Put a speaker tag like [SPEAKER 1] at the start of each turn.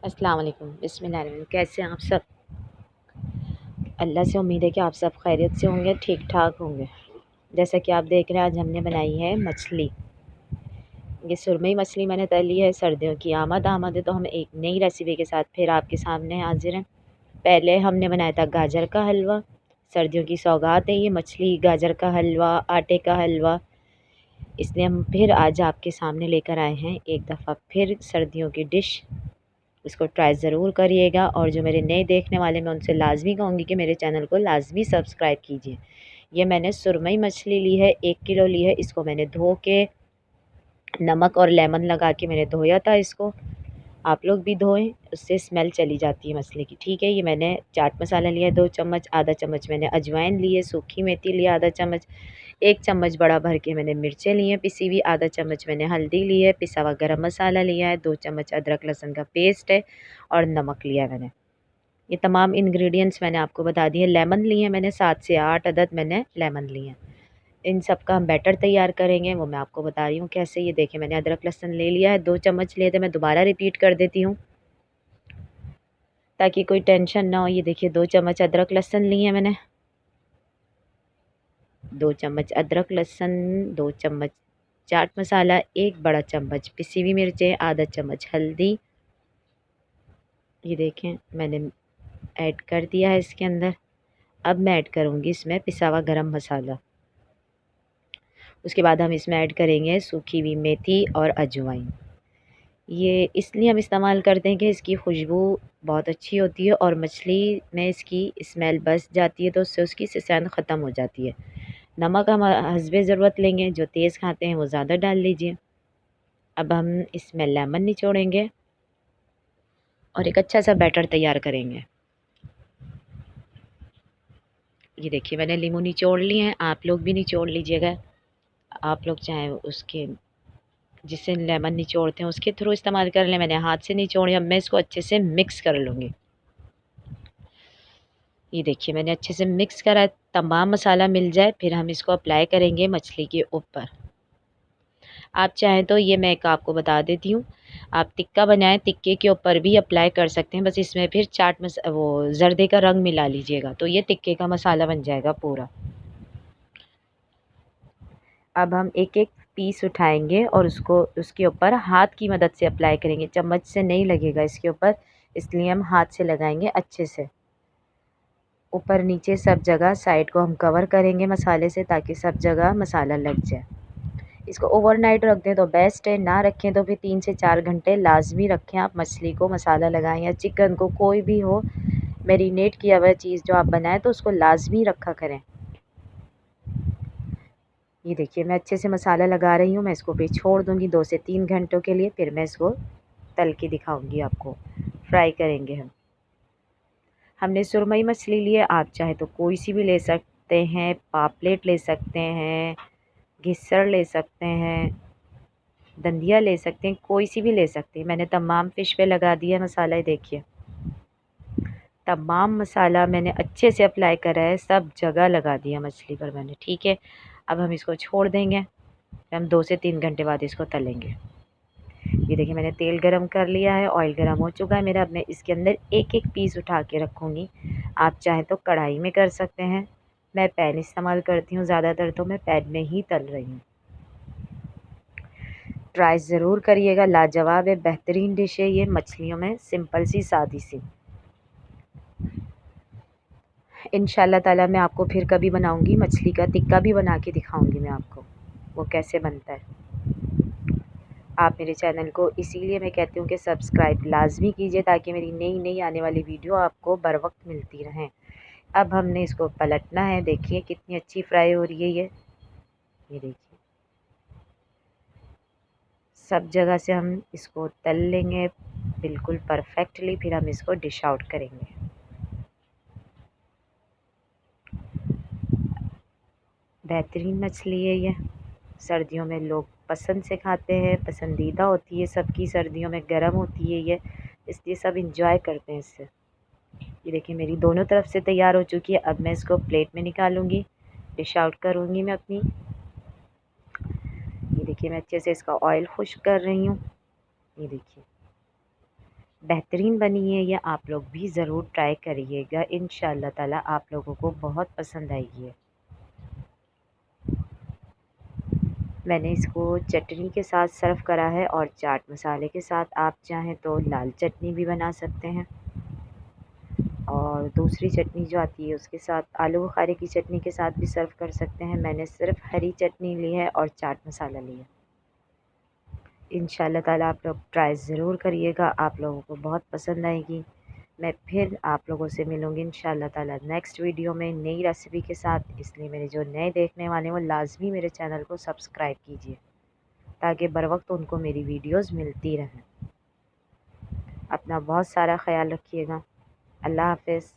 [SPEAKER 1] अस्सलाम वालेकुम, बिस्मिल्लाहिर्रहमानिर्रहीम। कैसे हैं आप सब? अल्लाह से उम्मीद है कि आप सब खैरियत से होंगे, ठीक ठाक होंगे। जैसा कि आप देख रहे हैं, आज हमने बनाई है मछली। ये सुरमई मछली मैंने तली है। सर्दियों की आमद है तो हम एक नई रेसिपी के साथ फिर आपके सामने हाजिर हैं। पहले हमने बनाया था गाजर का हलवा। सर्दियों की सौगात है ये मछली, गाजर का हलवा, आटे का हलवा। इसलिए हम फिर आज आपके सामने लेकर आए हैं एक दफ़ा फिर सर्दियों की डिश। इसको ट्राई ज़रूर करिएगा, और जो मेरे नए देखने वाले, मैं उनसे लाज़मी कहूँगी कि मेरे चैनल को लाज़मी सब्सक्राइब कीजिए। ये मैंने सुरमई मछली ली है, 1 किलो ली है। इसको मैंने धो के नमक और लेमन लगा के मैंने धोया था इसको। आप लोग भी धोएं, उससे स्मेल चली जाती है मछली की। ठीक है, ये मैंने चाट मसाला लिया है 2 चम्मच, आधा चम्मच मैंने अजवाइन ली है, सूखी मेथी लिया आधा चम्मच, 1 चम्मच बड़ा भर के मैंने मिर्चें ली हैं पिसी हुई, आधा चम्मच मैंने हल्दी ली है, पिसा हुआ गरम मसाला लिया है, 2 चम्मच अदरक लहसुन का पेस्ट है, और नमक लिया है मैंने। ये तमाम इंग्रेडिएंट्स मैंने आपको बता दिए। लेमन लिए हैं मैंने 7 से 8 अदद मैंने लेमन लिए हैं। इन सब का हम बैटर तैयार करेंगे, वो मैं आपको बता रही हूँ कैसे। ये देखिए, मैंने अदरक लहसुन ले लिया है, 2 चम्मच लिए थे, मैं दोबारा रिपीट कर देती हूँ ताकि कोई टेंशन ना हो। ये देखिए, 2 चम्मच अदरक लहसुन लिए हैं मैंने, 2 चम्मच अदरक लहसुन, 2 चम्मच चाट मसाला, 1 बड़ा चम्मच पिसी हुई मिर्चें, आधा चम्मच हल्दी। ये देखें, मैंने ऐड कर दिया है इसके अंदर। अब मैं ऐड करूँगी इसमें पिसा हुआ गरम मसाला। उसके बाद हम इसमें ऐड करेंगे सूखी हुई मेथी और अजवाइन। ये इसलिए हम इस्तेमाल करते हैं कि इसकी खुशबू बहुत अच्छी होती है और मछली में इसकी स्मेल बस जाती है, तो उससे उसकी सिसान ख़त्म हो जाती है। नमक हम हस्बे ज़रूरत लेंगे, जो तेज़ खाते हैं वो ज़्यादा डाल लीजिए। अब हम इसमें लेमन निचोड़ेंगे और एक अच्छा सा बैटर तैयार करेंगे। ये देखिए, मैंने नींबू निचोड़ लिए हैं, आप लोग भी निचोड़ लीजिएगा। आप लोग चाहें उसके जिससे लेमन निचोड़ते हैं उसके थ्रू इस्तेमाल कर लें। मैंने हाथ से निचोड़ी। अब मैं इसको अच्छे से मिक्स कर लूँगी। ये देखिए, मैंने अच्छे से मिक्स करा है, तमाम मसाला मिल जाए फिर हम इसको अप्लाई करेंगे मछली के ऊपर। आप चाहें तो ये मैं एक आपको बता देती हूँ, आप टिक्का बनाएं, टिक्के के ऊपर भी अप्लाई कर सकते हैं। बस इसमें फिर वो जर्दे का रंग मिला लीजिएगा, तो ये टिक्के का मसाला बन जाएगा पूरा। अब हम एक एक पीस उठाएंगे और उसको उसके ऊपर हाथ की मदद से अप्लाई करेंगे। चम्मच से नहीं लगेगा इसके ऊपर, इसलिए हम हाथ से लगाएंगे अच्छे से। ऊपर नीचे सब जगह साइड को हम कवर करेंगे मसाले से, ताकि सब जगह मसाला लग जाए। इसको ओवरनाइट रख दें तो बेस्ट है, ना रखें तो फिर 3 से 4 घंटे लाजमी रखें आप मछली को। मसाला लगाएं या चिकन को, कोई भी हो मैरिनेट किया हुआ चीज़ जो आप बनाएं तो उसको लाजमी रखा करें। ये देखिए, मैं अच्छे से मसाला लगा रही हूँ। मैं इसको भी छोड़ दूँगी 2 से 3 घंटों के लिए, फिर मैं इसको तल के दिखाऊँगी आपको। फ्राई करेंगे हमने सुरमई मछली ली है, आप चाहे तो कोई सी भी ले सकते हैं, पापलेट ले सकते हैं, घिस्सड़ ले सकते हैं, दंदिया ले सकते हैं, कोई सी भी ले सकते हैं। मैंने तमाम फ़िश पे लगा दिया मसाला। ये देखिए, तमाम मसाला मैंने अच्छे से अप्लाई करा है, सब जगह लगा दिया मछली पर मैंने। ठीक है, अब हम इसको छोड़ देंगे, हम 2 से 3 घंटे बाद इसको तलेंगे। ये देखिए, मैंने तेल गरम कर लिया है, ऑयल गरम हो चुका है मेरा। अब मैं इसके अंदर एक एक पीस उठा के रखूँगी। आप चाहें तो कढ़ाई में कर सकते हैं, मैं पैन इस्तेमाल करती हूँ ज़्यादातर, तो मैं पैन में ही तल रही हूँ। ट्राई ज़रूर करिएगा, लाजवाब है, बेहतरीन डिश है ये मछलियों में, सिंपल सी सादी सी। इंशाल्लाह ताला मैं आपको फिर कभी बनाऊँगी मछली का टिक्का भी बना के दिखाऊँगी मैं आपको, वो कैसे बनता है। आप मेरे चैनल को इसीलिए मैं कहती हूँ कि सब्सक्राइब लाजमी कीजिए, ताकि मेरी नई नई आने वाली वीडियो आपको बर वक्त मिलती रहें। अब हमने इसको पलटना है। देखिए कितनी अच्छी फ्राई हो रही है ये देखिए, सब जगह से हम इसको तल लेंगे बिल्कुल परफेक्टली, फिर हम इसको डिश आउट करेंगे। बेहतरीन मछली है ये, सर्दियों में लोग पसंद से खाते हैं, पसंदीदा होती है सबकी, सर्दियों में गर्म होती है ये, इसलिए सब इंजॉय करते हैं इससे। ये देखिए, मेरी दोनों तरफ से तैयार हो चुकी है। अब मैं इसको प्लेट में निकालूंगी, डिश आउट करूँगी मैं अपनी। ये देखिए, मैं अच्छे से इसका ऑयल खुश्क कर रही हूँ। ये देखिए, बेहतरीन बनी है। या आप लोग भी ज़रूर ट्राई करिएगा, इंशाअल्लाह ताला आप लोगों को बहुत पसंद आएगी। मैंने इसको चटनी के साथ सर्व करा है और चाट मसाले के साथ। आप चाहें तो लाल चटनी भी बना सकते हैं और दूसरी चटनी जो आती है उसके साथ, आलू बुखारे की चटनी के साथ भी सर्व कर सकते हैं। मैंने सिर्फ हरी चटनी ली है और चाट मसाला लिया। इंशाअल्लाह ताला आप लोग ट्राई ज़रूर करिएगा, आप लोगों को बहुत पसंद आएगी। मैं फिर आप लोगों से मिलूँगी इंशाअल्लाह ताला नेक्स्ट वीडियो में नई रेसिपी के साथ। इसलिए मेरे जो नए देखने वाले हैं वो लाज़मी मेरे चैनल को सब्सक्राइब कीजिए ताकि बर वक्त उनको मेरी वीडियोज़ मिलती रहें। अपना बहुत सारा ख़याल रखिएगा। अल्लाह हाफ़िज़।